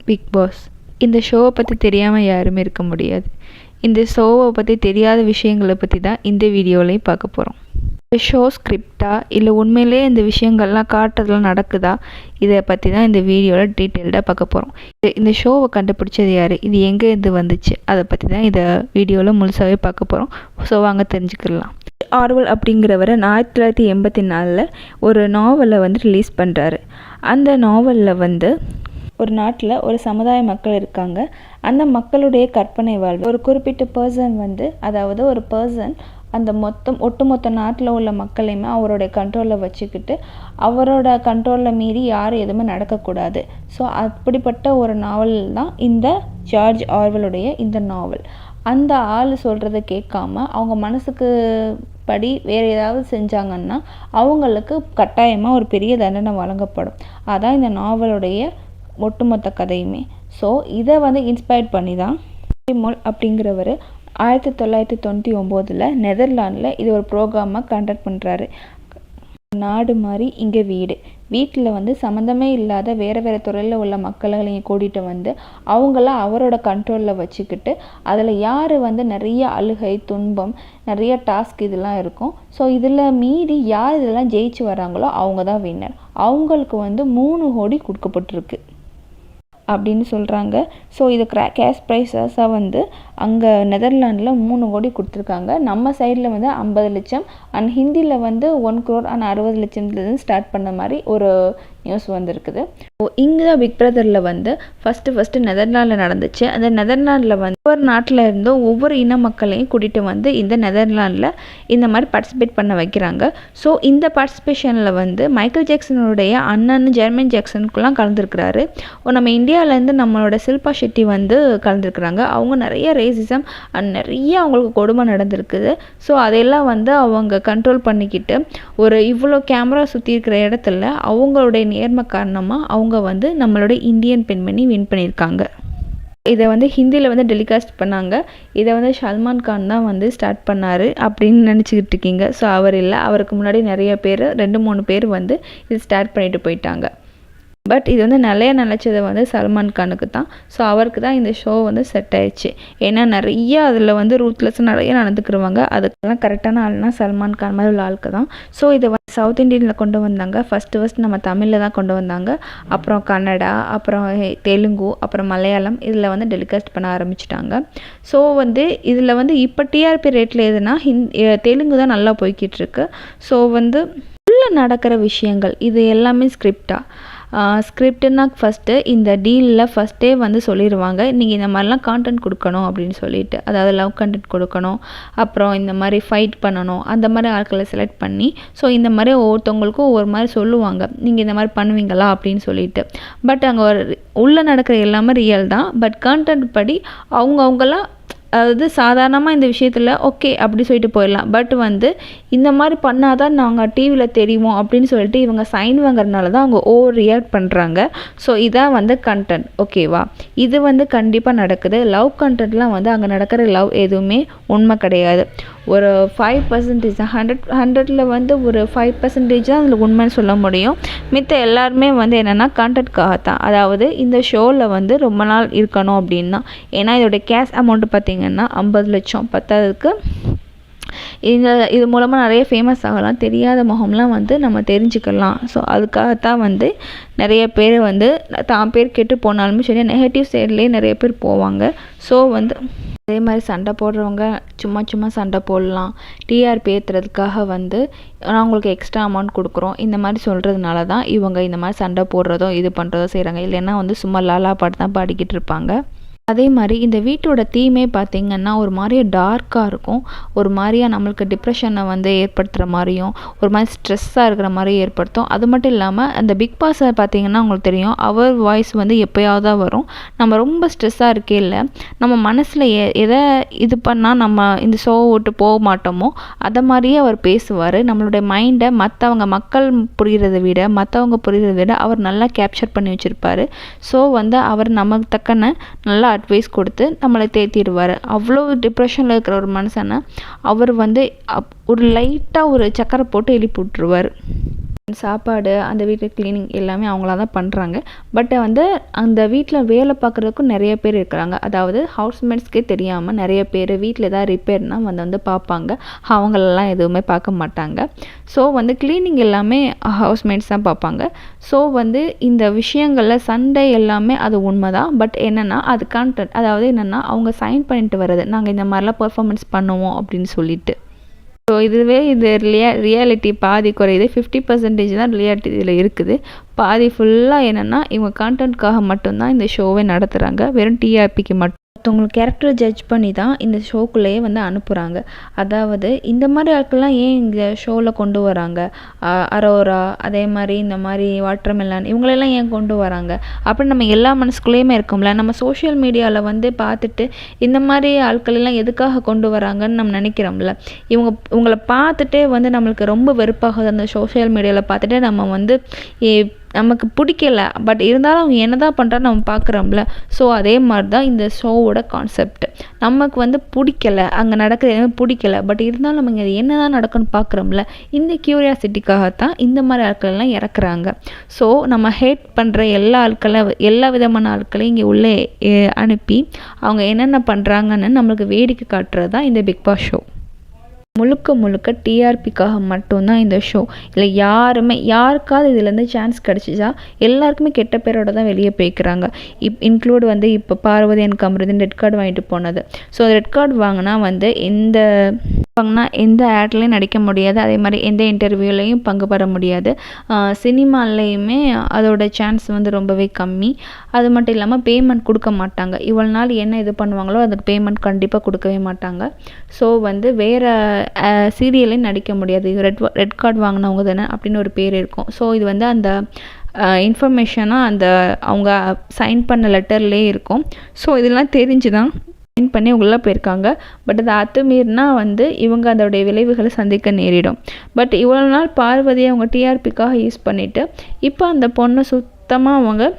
Big pass. இந்த ஷோவை பற்றி தெரியாமல் யாருமே இருக்க முடியாது. இந்த ஷோவை பற்றி தெரியாத விஷயங்களை பற்றி தான் இந்த வீடியோலையும் பார்க்க போகிறோம். இந்த ஷோ ஸ்கிரிப்டா இல்லை உண்மையிலே இந்த விஷயங்கள்லாம் காட்டுறதுலாம் நடக்குதா, இதை பற்றி தான் இந்த வீடியோவில் டீட்டெயில்டாக பார்க்க போகிறோம். இந்த ஷோவை கண்டுபிடிச்சது யார், இது எங்கேருந்து வந்துச்சு, அதை பற்றி தான் இந்த வீடியோவில் முழுசாகவே பார்க்க போகிறோம். ஸோ வாங்க தெரிஞ்சுக்கலாம். ஆர்வல் அப்படிங்கிறவரை 1984 ஒரு நாவலை ரிலீஸ் பண்ணுறாரு. அந்த நாவலில் ஒரு நாட்டில் ஒரு சமுதாய மக்கள் இருக்காங்க. அந்த மக்களுடைய கற்பனை வாழ்வு ஒரு குறிப்பிட்ட பர்சன் அதாவது ஒரு பர்சன் அந்த ஒட்டுமொத்த நாட்டில் உள்ள மக்களையுமே அவருடைய கண்ட்ரோலில் வச்சுக்கிட்டு அவரோட கண்ட்ரோலில் மீறி யாரும் எதுவுமே நடக்கக்கூடாது. ஸோ அப்படிப்பட்ட ஒரு நாவல் தான் இந்த ஜார்ஜ் ஆர்வலுடைய இந்த நாவல். அந்த ஆள் சொல்கிறத கேட்காம அவங்க மனசுக்கு படி வேறு ஏதாவது செஞ்சாங்கன்னா அவங்களுக்கு கட்டாயமாக ஒரு பெரிய தண்டனை வழங்கப்படும். அதான் இந்த நாவலுடைய ஒட்டுமொத்த கதையுமே. ஸோ இதை இன்ஸ்பயர் பண்ணி தான் மோல் அப்படிங்கிறவர் 1999 நெதர்லாண்டில் இது ஒரு ப்ரோக்ராமாக கண்டக்ட் பண்ணுறாரு. நாடு மாதிரி இங்கே வீட்டில் சம்மந்தமே இல்லாத வேறு துறையில் உள்ள மக்களையும் கூட்டிகிட்டு அவங்கள அவரோட கண்ட்ரோலில் வச்சுக்கிட்டு அதில் யார் நிறைய அழுகை துன்பம் நிறைய டாஸ்க் இதெல்லாம் இருக்கும். ஸோ இதில் மீறி யார் இதெல்லாம் ஜெயிச்சு வராங்களோ அவங்க தான் வின்னர். அவங்களுக்கு 3 கோடி கொடுக்கப்பட்டிருக்கு அப்படின்னு சொல்கிறாங்க. ஸோ இது கேஷ் ப்ரைஸஸாக அங்கே நெதர்லாண்டில் 3 கோடி கொடுத்துருக்காங்க. நம்ம சைடில் 50 லட்சம் அண்ட் ஹிந்தியில் 1 crore அண்ட் 60 லட்சத்துலேருந்து ஸ்டார்ட் பண்ண மாதிரி ஒரு நியூஸ் வந்திருக்குது. இங்கே தான் பிக் பிரதரில் ஃபஸ்ட்டு நெதர்லாண்டில் நடந்துச்சு. அந்த நெதர்லாண்டில் ஒவ்வொரு நாட்டில் இருந்தும் ஒவ்வொரு இன மக்களையும் கூட்டிகிட்டு இந்த நெதர்லாண்டில் இந்த மாதிரி பார்ட்டிசிபேட் பண்ண வைக்கிறாங்க. ஸோ இந்த பார்ட்டிசிபேஷனில் மைக்கேல் ஜாக்சனுடைய அண்ணன் ஜெர்மன் ஜாக்சனுக்குலாம் கலந்துருக்கிறாரு. நம்ம இந்தியாவிலேருந்து நம்மளோட ஷில்பா ஷெட்டி கலந்துருக்குறாங்க. அவங்க நிறைய ரேசிசம் அண்ட் நிறைய அவங்களுக்கு கொடுமை நடந்திருக்குது. ஸோ அதையெல்லாம் அவங்க கண்ட்ரோல் பண்ணிக்கிட்டு ஒரு இவ்வளோ கேமரா சுற்றி இருக்கிற இடத்துல அவங்களுடைய நேர்மை காரணமாக அவங்க நம்மளோட இந்தியன் பெண்மணி வின் பண்ணியிருக்காங்க. இதை ஹிந்தியில் டெலிகாஸ்ட் பண்ணாங்க. இதை சல்மான் கான் தான் ஸ்டார்ட் பண்ணார் அப்படின்னு நினச்சிக்கிட்டு இருக்கீங்க. ஸோ அவர் இல்லை, அவருக்கு முன்னாடி நிறைய பேர் 2-3 பேர் இது ஸ்டார்ட் பண்ணிட்டு போயிட்டாங்க. பட் இது நிறைய நினச்சது சல்மான் கானுக்கு தான். ஸோ அவருக்கு தான் இந்த ஷோ செட் ஆயிடுச்சு. ஏன்னா நிறைய அதில் ரூத்லெஸ் நிறைய நடந்துக்கிடுவாங்க. அதுக்கெல்லாம் கரெக்டான ஆள்னா சல்மான் கான் மாதிரி உள்ள ஆளுக்கு தான். ஸோ இதை சவுத் இண்டியனில் கொண்டு வந்தாங்க. ஃபஸ்ட்டு நம்ம தமிழில் தான் கொண்டு வந்தாங்க. அப்புறம் கன்னடா, அப்புறம் தெலுங்கு, அப்புறம் மலையாளம் இதில் டெலிகாஸ்ட் பண்ண ஆரம்பிச்சிட்டாங்க. ஸோ இதில் இப்போ டிஆர்பி ரேட்டில் எதுனா தெலுங்கு தான் நல்லா போய்கிட்டு இருக்கு. ஸோ உள்ளே நடக்கிற விஷயங்கள் இது எல்லாமே ஸ்கிரிப்டுன்னா ஃபஸ்ட்டு இந்த டீலில் ஃபஸ்ட்டே சொல்லிடுவாங்க, நீங்கள் இந்த மாதிரிலாம் கான்டென்ட் கொடுக்கணும் அப்படின்னு சொல்லிட்டு. அதாவது லவ் கண்டென்ட் கொடுக்கணும், அப்புறம் இந்த மாதிரி ஃபைட் பண்ணணும், அந்த மாதிரி ஆட்களை செலக்ட் பண்ணி ஸோ இந்த மாதிரி ஒவ்வொருத்தவங்களுக்கும் ஒவ்வொரு மாதிரி சொல்லுவாங்க, நீங்கள் இந்த மாதிரி பண்ணுவீங்களா அப்படின்னு சொல்லிட்டு. பட் அங்கே உள்ளே நடக்கிற எல்லாமே ரியல் தான். பட் கான்டென்ட் படி அவங்களாம் அதாவது சாதாரணமாக இந்த விஷயத்தில் ஓகே அப்படி சொல்லிட்டு போயிடலாம். பட் இந்த மாதிரி பண்ணாதான் நாங்கள் டிவியில் தெரியும் அப்படின்னு சொல்லிட்டு இவங்க சைன் வாங்குறதுனால தான் அவங்க ஓவர் ரியாக்ட் பண்ணுறாங்க. ஸோ இதான் கண்டென்ட். ஓகேவா? இது கண்டிப்பாக நடக்குது. லவ் கண்டென்ட்லாம் அங்கே நடக்கிற லவ் எதுவுமே உண்மை கிடையாது. ஒரு 5% 100ல் ஒரு 5% தான் அதில் உண்மைன்னு சொல்ல முடியும். மித்த எல்லாருமே என்னென்னா கான்டென்ட்காக தான். அதாவது இந்த ஷோவில் ரொம்ப நாள் இருக்கணும் அப்படின்னா. ஏன்னா இதோடைய கேஷ் அமௌண்ட்டு பார்த்திங்கன்னா 50 லட்சம். பத்தாவதுக்கு இது மூலமாக நிறைய ஃபேமஸ் ஆகலாம், தெரியாத முகம்லாம் நம்ம தெரிஞ்சுக்கலாம். ஸோ அதுக்காகத்தான் நிறைய பேர் தான் பேர் கெட்டு போனாலுமே சரி நெகட்டிவ் சைட்லேயே நிறைய பேர் போவாங்க. ஸோ அதே மாதிரி சண்டை போடுறவங்க சும்மா சண்டை போடலாம், டிஆர்பி ஏற்றுறதுக்காக நான் உங்களுக்கு எக்ஸ்ட்ரா அமௌண்ட் கொடுக்குறோம் இந்த மாதிரி சொல்கிறதுனால தான் இவங்க இந்த மாதிரி சண்டை போடுறதோ இது பண்ணுறதோ செய்கிறாங்க. இல்லைன்னா சும்மா லாலா பாட்டு தான் பாடிக்கிட்டு இருப்பாங்க. அதே மாதிரி இந்த வீட்டோட தீமே பார்த்திங்கன்னா ஒரு மாதிரியே டார்க்காக இருக்கும். ஒரு மாதிரியாக நம்மளுக்கு டிப்ரெஷனை ஏற்படுத்துகிற மாதிரியும் ஒரு மாதிரி ஸ்ட்ரெஸ்ஸாக இருக்கிற மாதிரியும் ஏற்படுத்தும். அது மட்டும் இல்லாமல் அந்த பிக் பாஸை பார்த்திங்கன்னா உங்களுக்கு தெரியும், அவர் வாய்ஸ் எப்போயாவது தான் வரும். நம்ம ரொம்ப ஸ்ட்ரெஸ்ஸாக இருக்கையில் நம்ம மனசில் எதை இது பண்ணால் நம்ம இந்த ஷோ விட்டு போக மாட்டோமோ அதை மாதிரியே அவர் பேசுவார். நம்மளுடைய மைண்டை மக்கள் புரிகிறத விட அவர் நல்லா கேப்சர் பண்ணி வச்சுருப்பார். ஸோ அவர் நமக்கு தக்கன நல்லா அட்வைஸ் கொடுத்து நம்மளை தேத்திடுவார். அவ்வளோ டிப்ரெஷனில் இருக்கிற ஒரு மனுஷனை அவர் ஒரு லைட்டாக ஒரு சக்கரை போட்டு எழுப்பி விட்டுருவார். சாப்பாடு, அந்த வீட்டு கிளீனிங் எல்லாமே அவங்களா தான் பண்ணுறாங்க. பட் வந்து அந்த வீட்டில் வேலை பார்க்குறதுக்கும் நிறைய பேர் இருக்கிறாங்க. அதாவது ஹவுஸ்மேட்ஸ்க்கே தெரியாமல் நிறைய பேர் வீட்டில் ஏதாவது ரிப்பேர்னால் வந்து பார்ப்பாங்க. அவங்களெல்லாம் எதுவுமே பார்க்க மாட்டாங்க. ஸோ வந்து கிளீனிங் எல்லாமே ஹவுஸ்மேட்ஸ் தான் பார்ப்பாங்க. ஸோ வந்து இந்த விஷயங்களில் சண்டை எல்லாமே அது உண்மை தான். பட் என்னென்னா அது கான்ட்ராக்ட், அதாவது என்னென்னா அவங்க சைன் பண்ணிட்டு வர்றது, நாங்கள் இந்த மாதிரிலாம் பெர்ஃபார்மன்ஸ் பண்ணுவோம் அப்படின்னு சொல்லிட்டு. ஸோ இதுவே இது ரியாலிட்டி பாதி குறையுது. 50% தான் ரியாலிட்டி இதில் இருக்குது. பாதி ஃபுல்லாக என்னென்னா இவங்க கான்டென்ட்காக மட்டும்தான் இந்த ஷோவே நடத்துகிறாங்க. வெறும் டிஆர்பிக்கு மட்டும். மற்றவங்களுக்கு கேரக்டரை ஜட்ஜ் பண்ணி தான் இந்த ஷோக்குள்ளேயே வந்து அனுப்புகிறாங்க. அதாவது இந்த மாதிரி ஆட்கள்லாம் ஏன் இந்த ஷோவில் கொண்டு வராங்க? அரோரா, அதே மாதிரி இந்த மாதிரி வாட்டர்மெலன், இவங்களெல்லாம் ஏன் கொண்டு வராங்க அப்படின்னு நம்ம எல்லா மனசுக்குள்ளேயுமே இருக்கும்ல. நம்ம சோஷியல் மீடியாவில் வந்து பார்த்துட்டு இந்த மாதிரி ஆட்களெல்லாம் எதுக்காக கொண்டு வராங்கன்னு நம்ம நினைக்கிறோம்ல. இவங்களை பார்த்துட்டே வந்து நம்மளுக்கு ரொம்ப வெறுப்பாகுது. அந்த சோஷியல் மீடியாவில் பார்த்துட்டு நம்ம வந்து நமக்கு பிடிக்கல, பட் இருந்தாலும் அவங்க என்ன தான் பண்ணுறான்னு நம்ம பார்க்குறோம்ல. ஸோ அதே மாதிரி தான் இந்த ஷோவோட கான்செப்ட். நமக்கு வந்து பிடிக்கல, அங்கே நடக்கிறது எதுவுமே பிடிக்கல, பட் இருந்தாலும் நம்ம இங்கே என்ன தான் நடக்குன்னு பார்க்குறோம்ல. இந்த க்யூரியாசிட்டிக்காகத்தான் இந்த மாதிரி ஆட்களெல்லாம் இறக்குறாங்க. ஸோ நம்ம ஹேட் பண்ணுற எல்லா விதமான ஆட்களையும் இங்கே உள்ளே அனுப்பி அவங்க என்னென்ன பண்ணுறாங்கன்னு நம்மளுக்கு வேடிக்கை காட்டுறது தான் இந்த பிக் பாஸ் ஷோ. முழுக்க டிஆர்பிக்காக மட்டும்தான் இந்த ஷோ. இல்லை யாருக்காவது இதுலேருந்து சான்ஸ் கிடச்சிச்சா எல்லாருக்குமே கெட்ட பேரோட தான் வெளியே போய்க்கிறாங்க. இன்க்ளூட் வந்து இப்போ Parvathi and Kamarudheen red card வாங்கிட்டு போனது. ஸோ ரெட் கார்டு வாங்கினா வந்து எந்த ஆட்லேயும் நடிக்க முடியாது. அதே மாதிரி எந்த இன்டர்வியூலையும் பங்கு பெற முடியாது. சினிமாலையுமே அதோட சான்ஸ் வந்து ரொம்பவே கம்மி. அது மட்டும் இல்லாமல் பேமெண்ட் கொடுக்க மாட்டாங்க. இவ்வளோ நாள் என்ன இது பண்ணுவாங்களோ அதுக்கு பேமெண்ட் கண்டிப்பாக கொடுக்கவே மாட்டாங்க. ஸோ வந்து வேறு சீரியலையும் நடிக்க முடியாது. ரெட் கார்டு வாங்கினவங்க தானே அப்படின்னு ஒரு பேர் இருக்கும். ஸோ இது வந்து அந்த இன்ஃபர்மேஷனாக அந்த அவங்க சைன் பண்ண லெட்டர்லேயே இருக்கும். ஸோ இதெல்லாம் தெரிஞ்சு தான் சைன் பண்ணி உள்ளே போயிருக்காங்க. பட் அதை அத்துமீறினா வந்து இவங்க அதோடைய விளைவுகளை சந்திக்க நேரிடும். பட் இவ்வளோ நாள் பார்வதியை அவங்க டிஆர்பிக்காக யூஸ் பண்ணிவிட்டு இப்போ அந்த பொண்ணை சுத்தமாக அவங்க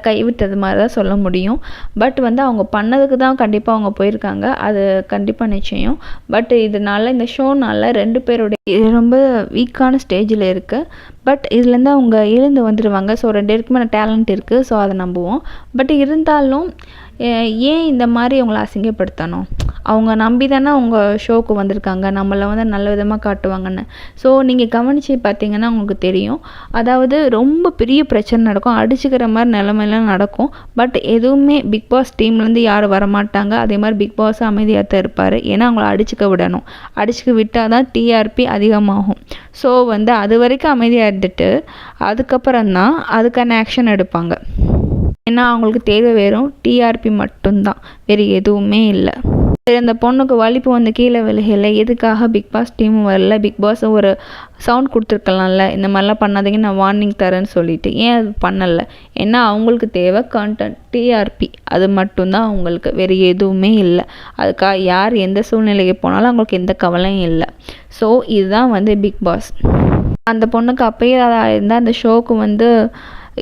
கைவிட்டது மாதிரி தான் சொல்ல முடியும். பட் வந்து அவங்க பண்ணதுக்கு தான் கண்டிப்பாக அவங்க போயிருக்காங்க. அது கண்டிப்பாக நிச்சயம். பட் இதனால இந்த ஷோனால் 2 பேருடைய ரொம்ப வீக்கான ஸ்டேஜில் இருக்குது. பட் இதுலேருந்து அவங்க எழுந்து வந்துடுவாங்க. ஸோ 2 பேருக்குமே டேலண்ட் இருக்குது. ஸோ அதை நம்புவோம். பட் இருந்தாலும் ஏன் இந்த மாதிரி அவங்கள அசிங்கப்படுத்தணும்? அவங்க நம்பி தானே அவங்க ஷோக்கு வந்திருக்காங்க, நம்மளை வந்து நல்ல விதமாக காட்டுவாங்கன்னு. ஸோ நீங்கள் கவனித்து பார்த்தீங்கன்னா உங்களுக்கு தெரியும். அதாவது ரொம்ப பெரிய பிரச்சனை நடக்கும், அடிச்சுக்கிற மாதிரி நிலமையெல்லாம் நடக்கும். பட் எதுவுமே பிக் பாஸ் டீம்லேருந்து யாரும் வரமாட்டாங்க. அதே மாதிரி பிக் பாஸ் அமைதியாக தான் இருப்பார். ஏன்னா அவங்கள அடிச்சுக்க விடணும். அடிச்சுக்க விட்டால் தான் டிஆர்பி அதிகமாகும். ஸோ வந்து அது வரைக்கும் அமைதியாக இருந்துட்டு அதுக்கப்புறம் தான் அதுக்கான ஆக்ஷன் எடுப்பாங்க. ஏன்னா அவங்களுக்கு தேவை வெறும் டிஆர்பி மட்டும்தான், வேறு எதுவுமே இல்லை. சரி, அந்த பொண்ணுக்கு வலிப்பு வந்து கீழே விழுகலை, எதுக்காக பிக் பாஸ் டீமும் வரல? பிக் பாஸ் ஒரு சவுண்ட் கொடுத்துருக்கலாம்ல, இந்த மாதிரிலாம் பண்ணாதீங்க, நான் வார்னிங் தரேன்னு சொல்லிட்டு. ஏன் அது பண்ணலை? ஏன்னா அவங்களுக்கு தேவை கான்டென்ட், டிஆர்பி, அது மட்டும்தான் அவங்களுக்கு, வேறு எதுவுமே இல்லை. அதுக்காக யார் எந்த சூழ்நிலைக்கு போனாலும் அவங்களுக்கு எந்த கவலையும் இல்லை. ஸோ இதுதான் வந்து பிக் பாஸ். அந்த பொண்ணுக்கு அப்பயே இருந்தால் அந்த ஷோக்கு வந்து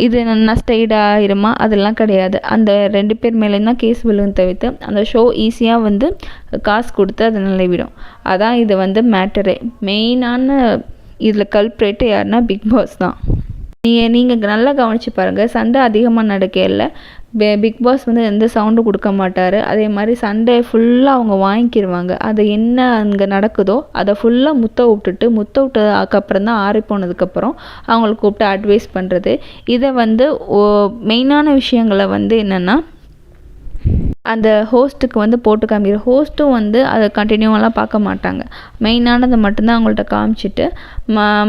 இது நஷ்டஈடாக ஆயிருமா? அதெல்லாம் கிடையாது. அந்த 2 பேர் மேலேயும் தான் கேஸ் விழுந்து தவிர்த்து அந்த ஷோ ஈஸியாக வந்து காசு கொடுத்து அதை நிலைவிடும். அதான் இது வந்து மேட்டரே. மெயினான இதில் கல்ப்ரேட்டு யாருன்னா பிக் பாஸ் தான். நீங்கள் நல்லா கவனித்து பாருங்கள். சண்டை அதிகமாக நடக்கல. பிக் பாஸ் வந்து எந்த சவுண்டும் கொடுக்க மாட்டார். அதே மாதிரி சண்டே ஃபுல்லாக அவங்க வாங்கிக்கிடுவாங்க. அது என்ன அங்கே நடக்குதோ அதை ஃபுல்லாக முத்த விட்டதுக்கப்புறம் தான் ஆறி போனதுக்கப்புறம் அவங்களுக்கு கூப்பிட்டு அட்வைஸ் பண்ணுறது. இதை வந்து மெயினான விஷயங்களை வந்து என்னென்னா அந்த ஹோஸ்ட்டுக்கு வந்து போட்டு காமிக்கிற. ஹோஸ்ட்டும் வந்து அதை கண்டினியூவெல்லாம் பார்க்க மாட்டாங்க. மெயினானதை மட்டும்தான் அவங்கள்ட்ட காமிச்சிட்டு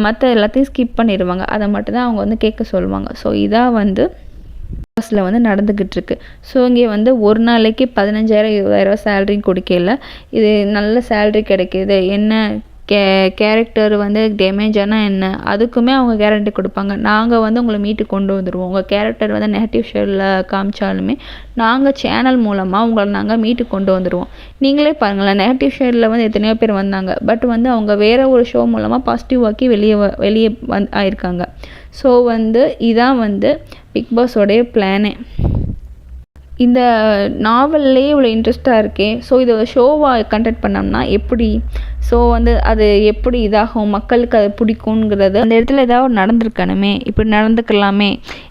மற்ற எல்லாத்தையும் ஸ்கிப் பண்ணிடுவாங்க. அதை மட்டும்தான் அவங்க வந்து கேட்க சொல்லுவாங்க. ஸோ இதாக வந்து பாஸில் வந்து நடந்துக்கிட்டு இருக்கு. ஸோ இங்கே வந்து ஒரு நாளைக்கு 15,000-20,000 சேலரி கொடுக்கல. இது நல்ல சேலரி கிடைக்கிது. என்ன கேரக்டர் வந்து டேமேஜ் ஆனால் என்ன, அதுக்குமே அவங்க கேரண்டி கொடுப்பாங்க. நாங்கள் வந்து உங்களை மீட்டு கொண்டு வந்துடுவோம். உங்கள் கேரக்டர் வந்து நெகட்டிவ் ஷேடில் காமிச்சாலுமே நாங்கள் சேனல் மூலமாக உங்களை நாங்கள் மீட்டு கொண்டு வந்துடுவோம். நீங்களே பாருங்களேன், நெகட்டிவ் ஷேடில் வந்து எத்தனையோ பேர் வந்தாங்க. பட் வந்து அவங்க வேறு ஒரு ஷோ மூலமாக பாசிட்டிவ் ஆக்கி வெளியே ஆயிருக்காங்க. ஸோ வந்து இதான் வந்து பிக் பாஸோடைய பிளானே. இந்த நாவல்லே இவ்வளோ இன்ட்ரெஸ்ட்டாக இருக்கே, ஸோ இதை ஷோவாக கண்டக்ட் பண்ணோம்னா எப்படி, ஸோ வந்து அது எப்படி இதாகும், மக்களுக்கு அது பிடிக்குங்கிறது அந்த இடத்துல ஏதாவது நடந்திருக்கணுமே, இப்படி நடந்துக்கலாமே.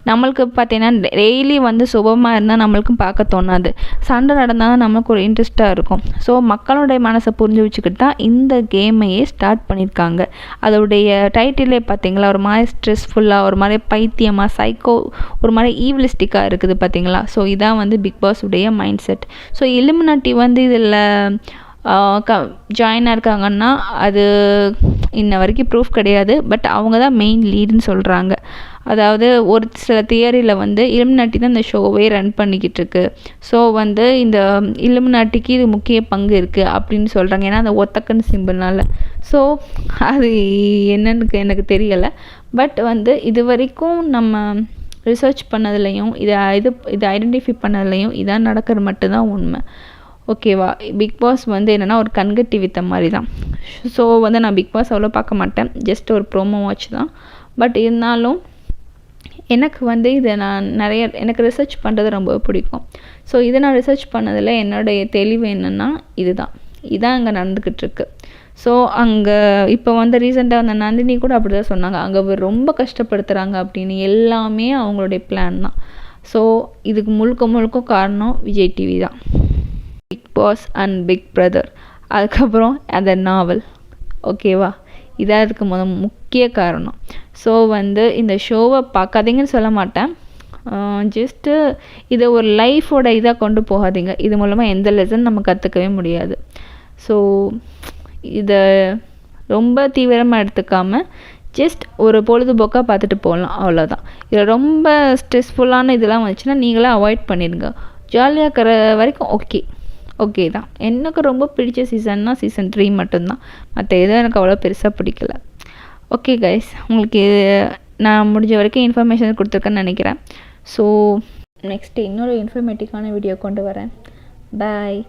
நம்மளுக்கு பார்த்தீங்கன்னா டெய்லி வந்து சுபமாக இருந்தால் நம்மளுக்கும் பார்க்க தோணாது, சண்டை நடந்தால் தான் நம்மளுக்கு ஒரு இன்ட்ரெஸ்ட்டாக இருக்கும். ஸோ மக்களுடைய மனசை புரிஞ்சு வச்சுக்கிட்டு தான் இந்த கேமையே ஸ்டார்ட் பண்ணியிருக்காங்க. அதோடைய டைட்டிலே பார்த்தீங்களா, ஒரு மாதிரி ஸ்ட்ரெஸ்ஃபுல்லாக, ஒரு மாதிரி பைத்தியமாக, சைக்கோ, ஒரு மாதிரி ஈவிலிஸ்டிக்காக இருக்குது பார்த்தீங்களா. ஸோ இதான் வந்து பிக் பாஸ் உடைய மைண்ட் செட். ஸோ இலுமினாட்டி வந்து இதில் ஜாயின் ஆயிருக்காங்கன்னா அது இன்ன வரைக்கும் ப்ரூஃப் கிடையாது, பட் அவங்க தான் மெயின் லீடுன்னு சொல்கிறாங்க. அதாவது ஒரு சில தியரியில் வந்து இலுமினாட்டி தான் இந்த ஷோவே ரன் பண்ணிக்கிட்டு இருக்கு. ஸோ வந்து இந்த இலுமினாட்டிக்கு இது முக்கிய பங்கு இருக்குது அப்படின்னு சொல்கிறாங்க, ஏன்னா அந்த ஒத்தக்கன் சிம்பிள்னால. ஸோ அது என்னன்னு எனக்கு தெரியலை, பட் வந்து இது வரைக்கும் நம்ம ரிசர்ச் பண்ணதுலையும் இதை ஐடென்டிஃபை பண்ணதுலையும் இதான் நடக்கிறது மட்டும்தான் உண்மை. ஓகேவா. பிக் பாஸ் வந்து என்னென்னா ஒரு கண்கட்டி வித்த மாதிரி தான். ஸோ வந்து நான் பிக் பாஸ் அவ்வளோ பார்க்க மாட்டேன், ஜஸ்ட் ஒரு ப்ரோமோ வாட்ச் தான். பட் இருந்தாலும் எனக்கு வந்து இதை எனக்கு ரிசர்ச் பண்ணுறது ரொம்ப பிடிக்கும். ஸோ இதை நான் ரிசர்ச் பண்ணதில் என்னுடைய தெளிவு என்னென்னா இதான் அங்கே நடந்துக்கிட்டுருக்கு. ஸோ அங்கே இப்போ வந்து ரீசெண்டாக அந்த நந்தினி கூட அப்படி தான் சொன்னாங்க, அங்கே ரொம்ப கஷ்டப்படுத்துகிறாங்க அப்படின்னு. எல்லாமே அவங்களுடைய பிளான் தான். ஸோ இதுக்கு முழுக்க காரணம் விஜய் டிவி தான். Bigg Boss and Big Brother, அதுக்கப்புறம் அந்த நாவல். ஓகேவா, இதாக இதுக்கு முக்கிய காரணம். ஸோ வந்து இந்த ஷோவை பார்க்காதீங்கன்னு சொல்ல மாட்டேன், ஜஸ்ட்டு இதை ஒரு லைஃபோட இதாக கொண்டு போகாதீங்க. இது மூலமாக எந்த லெசன் நம்ம கற்றுக்கவே முடியாது. ஸோ இதை ரொம்ப தீவிரமாக எடுத்துக்காமல் ஜஸ்ட் ஒரு பொழுதுபோக்காக பார்த்துட்டு போகலாம், அவ்வளோதான். இதில் ரொம்ப ஸ்ட்ரெஸ்ஃபுல்லான இதெல்லாம் வந்துச்சுன்னா நீங்களே அவாய்ட் பண்ணிடுங்க. ஜாலியாக இருக்கிற வரைக்கும் ஓகே தான். எனக்கு ரொம்ப பிடிச்ச சீசன்னா சீசன் 3 மட்டும்தான், மற்ற எதுவும் எனக்கு அவ்வளோ பெருசாக பிடிக்கல. ஓகே கைஸ், உங்களுக்கு நான் முடிஞ்ச வரைக்கும் இன்ஃபர்மேஷன் கொடுத்துருக்கேன்னு நினைக்கிறேன். ஸோ நெக்ஸ்ட்டு இன்னொரு இன்ஃபர்மேட்டிவான வீடியோ கொண்டு வரேன். பாய்.